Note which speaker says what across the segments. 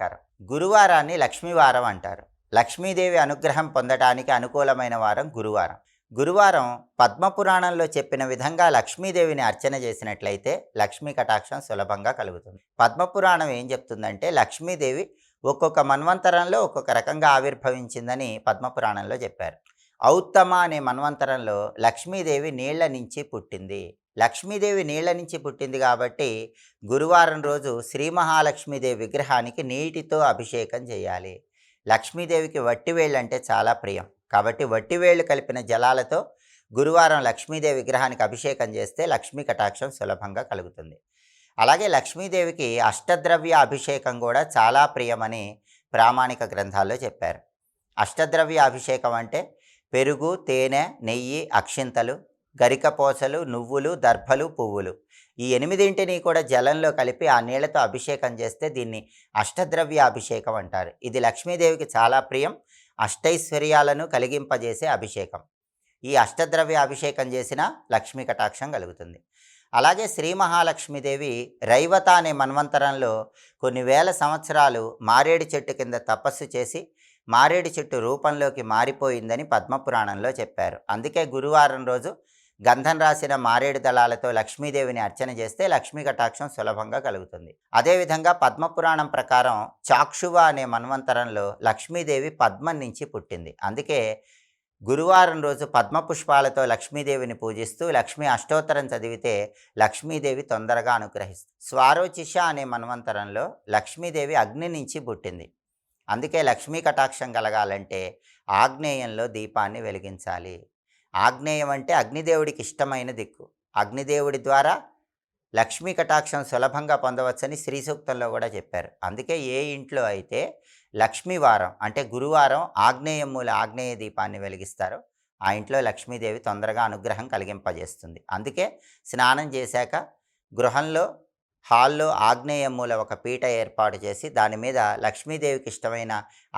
Speaker 1: నమస్కారం. గురువారాన్ని లక్ష్మీవారం అంటారు. లక్ష్మీదేవి అనుగ్రహం పొందటానికి అనుకూలమైన వారం గురువారం. గురువారం పద్మపురాణంలో చెప్పిన విధంగా లక్ష్మీదేవిని అర్చన చేసినట్లయితే లక్ష్మీ కటాక్షం సులభంగా కలుగుతుంది. పద్మపురాణం ఏం చెప్తుందంటే లక్ష్మీదేవి ఒక్కొక్క మన్వంతరంలో ఒక్కొక్క రకంగా ఆవిర్భవించిందని పద్మపురాణంలో చెప్పారు. ఔత్తమ అనే మన్వంతరంలో లక్ష్మీదేవి నీళ్ల నుంచి పుట్టింది. లక్ష్మీదేవి నీళ్ల నుంచి పుట్టింది కాబట్టి గురువారం రోజు శ్రీ మహాలక్ష్మీదేవి విగ్రహానికి నీటితో అభిషేకం చేయాలి. లక్ష్మీదేవికి వట్టివేళ్ళు అంటే చాలా ప్రియం కాబట్టి వట్టివేళ్ళు కలిపిన జలాలతో గురువారం లక్ష్మీదేవి విగ్రహానికి అభిషేకం చేస్తే లక్ష్మీ కటాక్షం సులభంగా కలుగుతుంది. అలాగే లక్ష్మీదేవికి అష్టద్రవ్య అభిషేకం కూడా చాలా ప్రియమని ప్రామాణిక గ్రంథాల్లో చెప్పారు. అష్టద్రవ్య అభిషేకం అంటే పెరుగు, తేనె, నెయ్యి, అక్షింతలు, గరికపోసలు, నువ్వులు, దర్భలు, పువ్వులు ఈ 8ంటిని కూడా జలంలో కలిపి ఆ నీళ్లతో అభిషేకం చేస్తే దీన్ని అష్టద్రవ్య అభిషేకం అంటారు. ఇది లక్ష్మీదేవికి చాలా ప్రియం, అష్టైశ్వర్యాలను కలిగింపజేసే అభిషేకం. ఈ అష్టద్రవ్య అభిషేకం చేసిన లక్ష్మీ కటాక్షం కలుగుతుంది. అలాగే శ్రీ మహాలక్ష్మీదేవి రైవత అనే మన్వంతరంలో కొన్ని వేల సంవత్సరాలు మారేడు చెట్టు కింద తపస్సు చేసి మారేడు చెట్టు రూపంలోకి మారిపోయిందని పద్మపురాణంలో చెప్పారు. అందుకే గురువారం రోజు గంధం రాసిన మారేడు దళాలతో లక్ష్మీదేవిని అర్చన చేస్తే లక్ష్మీ కటాక్షం సులభంగా కలుగుతుంది. అదేవిధంగా పద్మపురాణం ప్రకారం చాక్షువ అనే మన్వంతరంలో లక్ష్మీదేవి పద్మం నుంచి పుట్టింది. అందుకే గురువారం రోజు పద్మపుష్పాలతో లక్ష్మీదేవిని పూజిస్తూ లక్ష్మీ అష్టోత్తరం చదివితే లక్ష్మీదేవి తొందరగా అనుగ్రహిస్తుంది. స్వారోచిష అనే మన్వంతరంలో లక్ష్మీదేవి అగ్ని నుంచి పుట్టింది. అందుకే లక్ష్మీ కటాక్షం కలగాలంటే ఆగ్నేయంలో దీపాన్ని వెలిగించాలి. ఆగ్నేయం అంటే అగ్నిదేవుడికి ఇష్టమైన దిక్కు. అగ్నిదేవుడి ద్వారా లక్ష్మీ కటాక్షం సులభంగా పొందవచ్చని శ్రీ సూక్తంలో కూడా చెప్పారు. అందుకే ఏ ఇంట్లో అయితే లక్ష్మీవారం అంటే గురువారం ఆగ్నేయం మూల ఆగ్నేయ దీపాన్ని వెలిగిస్తారో ఆ ఇంట్లో లక్ష్మీదేవి తొందరగా అనుగ్రహం కలిగింపజేస్తుంది. అందుకే స్నానం చేశాక గృహంలో హాల్లో ఆగ్నేయ మూల ఒక పీట ఏర్పాటు చేసి దాని మీద లక్ష్మీదేవికి ఇష్టమైన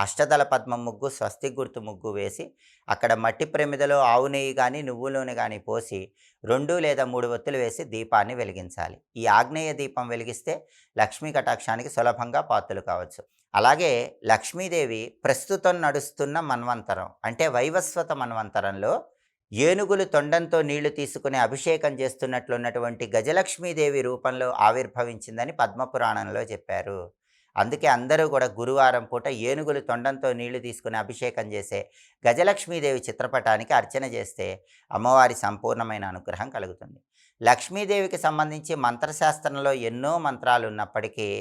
Speaker 1: అష్టదళ పద్మ ముగ్గు, స్వస్తి గుర్తు ముగ్గు వేసి అక్కడ మట్టి ప్రమిదలో ఆవు నెయ్యి కానీ నువ్వు నూనె కానీ పోసి 2 లేదా 3 ఒత్తులు వేసి దీపాన్ని వెలిగించాలి. ఈ ఆగ్నేయ దీపం వెలిగిస్తే లక్ష్మీ కటాక్షానికి సులభంగా పాత్రలు కావచ్చు. అలాగే లక్ష్మీదేవి ప్రస్తుతం నడుస్తున్న మన్వంతరం అంటే వైవస్వత మన్వంతరంలో ఏనుగులు తొండంతో నీళ్లు తీసుకుని అభిషేకం చేస్తున్నట్లున్నటువంటి గజలక్ష్మీదేవి రూపంలో ఆవిర్భవించిందని పద్మపురాణంలో చెప్పారు. అందుకే అందరూ కూడా గురువారం పూట ఏనుగులు తొండంతో నీళ్లు తీసుకుని అభిషేకం చేసే గజలక్ష్మీదేవి చిత్రపటానికి అర్చన చేస్తే అమ్మవారి సంపూర్ణమైన అనుగ్రహం కలుగుతుంది. లక్ష్మీదేవికి సంబంధించి మంత్రశాస్త్రంలో ఎన్నో మంత్రాలు ఉన్నప్పటికీ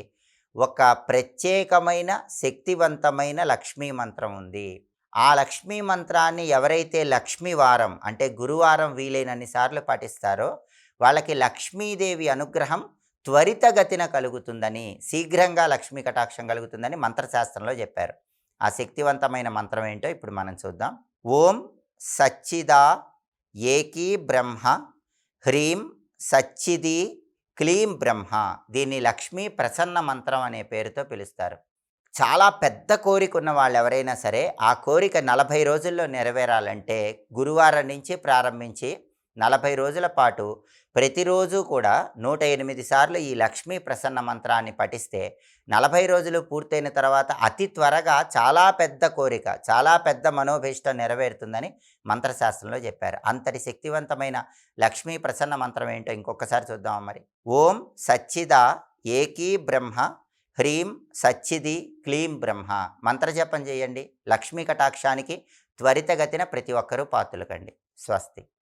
Speaker 1: ఒక ప్రత్యేకమైన శక్తివంతమైన లక్ష్మీ మంత్రం ఉంది. ఆ లక్ష్మీ మంత్రాన్ని ఎవరైతే లక్ష్మీవారం అంటే గురువారం వీలైనన్ని సార్లు పాటిస్తారో వాళ్ళకి లక్ష్మీదేవి అనుగ్రహం త్వరితగతిన కలుగుతుందని, శీఘ్రంగా లక్ష్మీ కటాక్షం కలుగుతుందని మంత్రశాస్త్రంలో చెప్పారు. ఆ శక్తివంతమైన మంత్రం ఏంటో ఇప్పుడు మనం చూద్దాం. ఓం సచ్చిదా ఏకీ బ్రహ్మ హ్రీం సచ్చిది క్లీం బ్రహ్మ. దీన్ని లక్ష్మీ ప్రసన్న మంత్రం అనే పేరుతో పిలుస్తారు. చాలా పెద్ద కోరిక ఉన్న వాళ్ళు ఎవరైనా సరే ఆ కోరిక 40 రోజుల్లో నెరవేరాలంటే గురువారం నుంచి ప్రారంభించి 40 రోజుల పాటు ప్రతిరోజు కూడా 108 సార్లు ఈ లక్ష్మీ ప్రసన్న మంత్రాన్ని పఠిస్తే 40 రోజులు పూర్తయిన తర్వాత అతి త్వరగా చాలా పెద్ద కోరిక, చాలా పెద్ద మనోభీష్టం నెరవేరుతుందని మంత్రశాస్త్రంలో చెప్పారు. అంతటి శక్తివంతమైన లక్ష్మీ ప్రసన్న మంత్రం ఏంటో ఇంకొకసారి చూద్దాం. మరి ఓం సచ్చిదా ఏకీ బ్రహ్మ హ్రీం సచ్చిది క్లీం బ్రహ్మ మంత్రజపం చేయండి. లక్ష్మీ కటాక్షానికి త్వరితగతిన ప్రతి ఒక్కరూ పాత్రలు కండి. స్వస్తి.